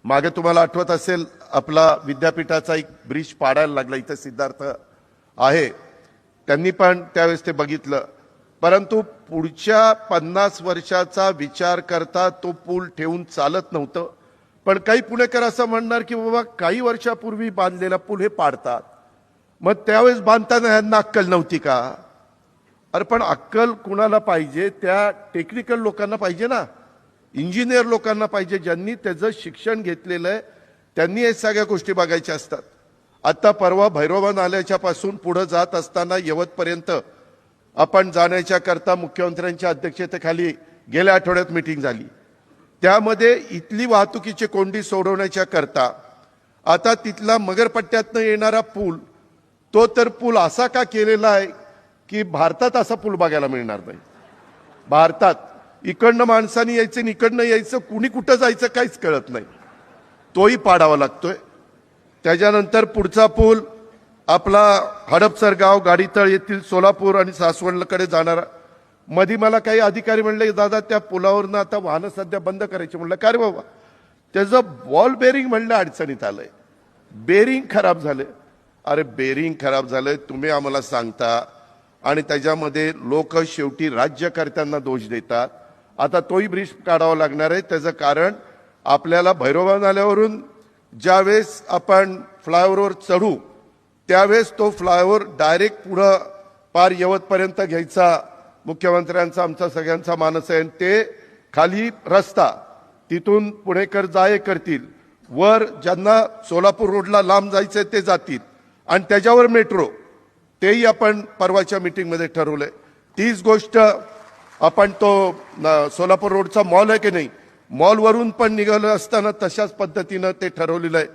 मागे तुम्हाला आठवत असेल आपला विद्यापीठाचा एक ब्रिज पाडायला लागला, इथे सिद्धार्थ आहे, त्यांनी पण त्यावेळेस ते बघितलं. परंतु पुढच्या 50 वर्षाचा विचार करता तो पूल ठेवून चालत नव्हतं. पण काही पुणेकर असं म्हणणार की बाबा काही वर्षापूर्वी बांधलेला पूल हे पाडतात, मग त्यावेळेस बांधताना यांना अक्कल नव्हती का? अरे पण अक्कल कुणाला पाहिजे? त्या टेक्निकल लोकांना पाहिजे ना, इंजिनियर लोकांना पाहिजे, ज्यांनी त्याचं शिक्षण घेतलेलं आहे, त्यांनी हे सगळ्या गोष्टी बघायच्या असतात. आता परवा भैरवा नाल्याच्या पासून पुढे जात असताना यवतपर्यंत आपण जाण्याच्या करता मुख्यमंत्र्यांच्या अध्यक्षतेखाली गेल्या आठवड्यात मीटिंग झाली. त्यामध्ये इथली वाहतुकीची कोंडी सोडवण्याच्या करता आता तिथला मगरपट्ट्यातनं येणारा पूल, तो तर पूल असा का केलेला आहे की भारतात असा पूल बघायला मिळणार नाही. भारतात इकडनं माणसानी यायचं आणि इकडनं यायचं, कुणी कुठं जायचं काहीच कळत नाही, तोही पाडावा लागतोय. त्याच्यानंतर पुढचा पूल आपला हडपसर गाव गाडीतळ येथील सोलापूर आणि सासवडकडे जाणारा. मध्ये मला काही अधिकारी म्हणले, दादा त्या पुलावरनं आता वाहनं सध्या बंद करायची. म्हणलं काय रे बाबा? त्याचं बॉल बेरिंग म्हणलं अडचणीत आलंय, बेरिंग खराब झालंय. अरे बेरिंग खराब झालंय तुम्ही आम्हाला सांगता आणि त्याच्यामध्ये लोक शेवटी राज्यकर्त्यांना दोष देतात. आता तोही ब्रिज काढावा लागणार आहे. त्याचं कारण आपल्याला भैरवा नाल्यावरून ज्यावेळेस आपण फ्लायओव्हरवर चढू त्यावेळेस तो फ्लायओव्हर डायरेक्ट पुढं पार यवतपर्यंत घ्यायचा मुख्यमंत्र्यांचा आमचा सगळ्यांचा मानस आहे. ते खाली रस्ता तिथून पुणेकर जाय करतील, वर ज्यांना सोलापूर रोडला लांब जायचंय ते जातील आणि त्याच्यावर मेट्रो, तेही आपण परवाच्या मीटिंगमध्ये ठरवलंय. तीच गोष्ट आपण तो सोलापूर रोडचा मॉल आहे की नाही, मॉलवरून पण निघालं असताना तशाच पद्धतीनं ते ठरवलेलं आहे